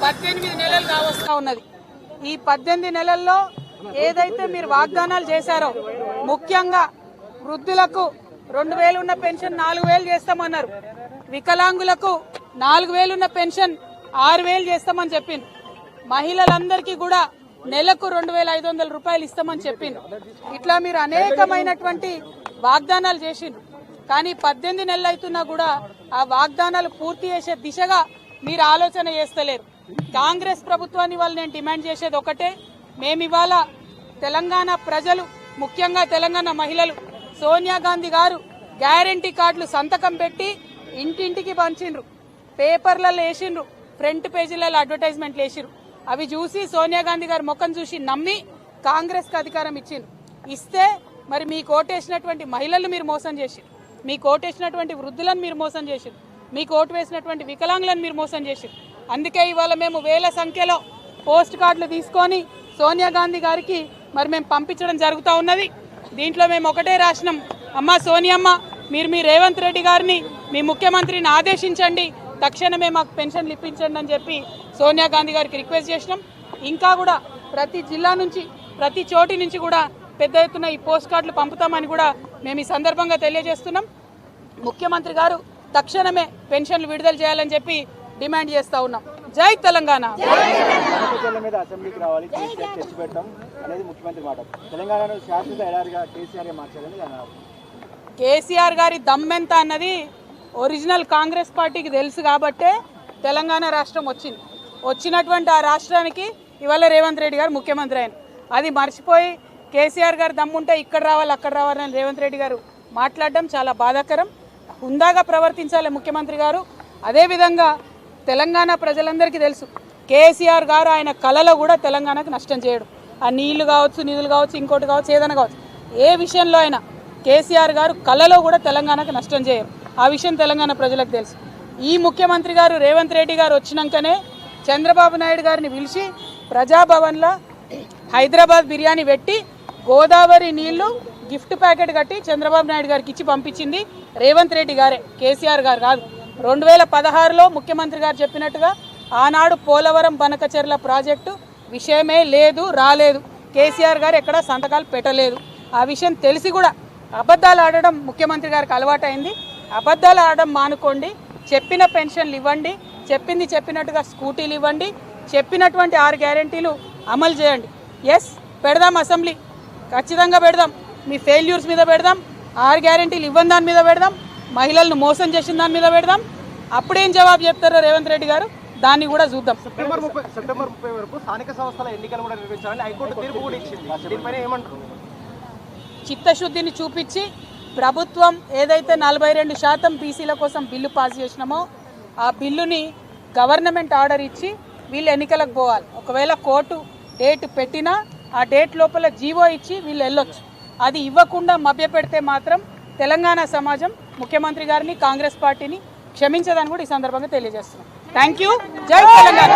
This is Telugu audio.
18 నెలలు కావస్తా ఉన్నది. ఈ 18 నెలల్లో ఏదైతే మీరు వాగ్దానాలు చేశారో, ముఖ్యంగా వృద్ధులకు 2000 ఉన్న పెన్షన్ 4000 చేస్తామన్నారు, వికలాంగులకు 4000 ఉన్న పెన్షన్ 6000 చేస్తామని చెప్పింది, మహిళలందరికీ కూడా నెలకు 2500 రూపాయలు ఇస్తామని చెప్పింది. ఇట్లా మీరు అనేకమైనటువంటి వాగ్దానాలు చేసిండ్రు. కానీ 18 నెలలు అవుతున్నా కూడా ఆ వాగ్దానాలు పూర్తి చేసే దిశగా మీరు ఆలోచన చేస్తలేరు. కాంగ్రెస్ ప్రభుత్వాన్ని వాళ్ళు నేను డిమాండ్ చేసేది ఒకటే, మేము ఇవాళ తెలంగాణ ప్రజలు, ముఖ్యంగా తెలంగాణ మహిళలు, సోనియా గాంధీ గారు గ్యారంటీ కార్డులు సంతకం పెట్టి ఇంటింటికి పంచిండ్రు, పేపర్లలో వేసిండ్రు, ఫ్రంట్ పేజీలలో అడ్వర్టైజ్మెంట్లు వేసిండ్రు. అవి చూసి సోనియా గాంధీ గారు ముఖం చూసి నమ్మి కాంగ్రెస్ కి అధికారం ఇచ్చిండ్రు. ఇస్తే మరి మీకు ఓటేసినటువంటి మహిళలు మీరు మోసం చేసిండ్రు, మీకు ఓటేసినటువంటి వృద్ధులను మీరు మోసం చేసిండ్రు, మీకు ఓటు వేసినటువంటి వికలాంగులను మీరు మోసం చేసిండ్రు. అందుకే ఇవాళ మేము వేల సంఖ్యలో పోస్ట్ కార్డులు తీసుకొని సోనియా గాంధీ గారికి మరి మేము పంపించడం జరుగుతూ ఉన్నది. దీంట్లో మేము ఒకటే రాసినాం, అమ్మ సోనియమ్మ, మీరు మీ రేవంత్ రెడ్డి గారిని, మీ ముఖ్యమంత్రిని ఆదేశించండి, తక్షణమే మాకు పెన్షన్లు ఇప్పించండి అని చెప్పి సోనియా గాంధీ గారికి రిక్వెస్ట్ చేసినాం. ఇంకా కూడా ప్రతి జిల్లా నుంచి, ప్రతి చోటి నుంచి కూడా పెద్ద ఎత్తున ఈ పోస్ట్ కార్డులు పంపుతామని కూడా మేము ఈ సందర్భంగా తెలియజేస్తున్నాం. ముఖ్యమంత్రి గారు తక్షణమే పెన్షన్లు విడుదల చేయాలని చెప్పి డిమాండ్ చేస్తా ఉన్నాం. జై తెలంగాణ. కేసీఆర్ గారి దమ్మెంత అన్నది ఒరిజినల్ కాంగ్రెస్ పార్టీకి తెలుసు కాబట్టే తెలంగాణ రాష్ట్రం వచ్చింది. వచ్చినటువంటి ఆ రాష్ట్రానికి ఇవాళ రేవంత్ రెడ్డి గారు ముఖ్యమంత్రి అయిన, అది మర్చిపోయి కేసీఆర్ గారు దమ్ముంటే ఇక్కడ రావాలి అక్కడ రావాలని రేవంత్ రెడ్డి గారు మాట్లాడడం చాలా బాధాకరం. హుందాగా ప్రవర్తించాలి ముఖ్యమంత్రి గారు. అదేవిధంగా తెలంగాణ ప్రజలందరికీ తెలుసు, కేసీఆర్ గారు ఆయన కళలో కూడా తెలంగాణకు నష్టం చేయడు. ఆ నీళ్లు కావచ్చు, నిధులు కావచ్చు, ఇంకోటి కావచ్చు, ఏదైనా కావచ్చు, ఏ విషయంలో అయినా కేసీఆర్ గారు కళలో కూడా తెలంగాణకు నష్టం చేయరు. ఆ విషయం తెలంగాణ ప్రజలకు తెలుసు. ఈ ముఖ్యమంత్రి గారు రేవంత్ రెడ్డి గారు వచ్చినాకనే చంద్రబాబు నాయుడు గారిని పిలిచి ప్రజాభవన్లో హైదరాబాద్ బిర్యానీ పెట్టి గోదావరి నీళ్లు గిఫ్ట్ ప్యాకెట్ కట్టి చంద్రబాబు నాయుడు గారికి ఇచ్చి పంపించింది రేవంత్ రెడ్డి గారే, కేసీఆర్ గారు కాదు. 2016లో ముఖ్యమంత్రి గారు చెప్పినట్టుగా ఆనాడు పోలవరం బనకచెర్ల ప్రాజెక్టు విషయమే లేదు, రాలేదు, కేసీఆర్ గారు ఎక్కడా సంతకాలు పెట్టలేదు. ఆ విషయం తెలిసి కూడా అబద్ధాలు ఆడడం ముఖ్యమంత్రి గారికి అలవాటైంది. అబద్ధాలు ఆడడం మానుకోండి, చెప్పిన పెన్షన్లు ఇవ్వండి, చెప్పింది చెప్పినట్టుగా స్కూటీలు ఇవ్వండి, చెప్పినటువంటి 6 గ్యారెంటీలు అమలు చేయండి. ఎస్, పెడదాం అసెంబ్లీ, ఖచ్చితంగా పెడదాం, మీ ఫెయిల్యూర్స్ మీద పెడదాం, 6 గ్యారెంటీలు ఇవ్వని దాని మీద పెడదాం, మహిళలను మోసం చేసిన దాని మీద పెడదాం. అప్పుడేం జవాబు చెప్తారో రేవంత్ రెడ్డి గారు దాన్ని కూడా చూద్దాం. సెప్టెంబర్ 30 వరకు స్థానిక సంస్థల ఎన్నికలు కూడా నిర్వహించాలని హైకోర్టు తీర్పు కూడా ఇచ్చింది. దీనిపైన ఏమంటారు? చిత్తశుద్ధిని చూపించి ప్రభుత్వం ఏదైతే 42% బీసీల కోసం బిల్లు పాస్ చేసినామో ఆ బిల్లుని గవర్నమెంట్ ఆర్డర్ ఇచ్చి వీళ్ళు ఎన్నికలకు పోవాలి. ఒకవేళ కోర్టు డేట్ పెట్టినా ఆ డేట్ లోపల జీవో ఇచ్చి వీళ్ళు వెళ్ళొచ్చు. అది ఇవ్వకుండా మభ్యపెడితే మాత్రం తెలంగాణ సమాజం ముఖ్యమంత్రి గారిని, కాంగ్రెస్ పార్టీని క్షమించదని కూడా ఈ సందర్భంగా తెలియజేస్తున్నాం. Thank you. జై తెలంగాణ.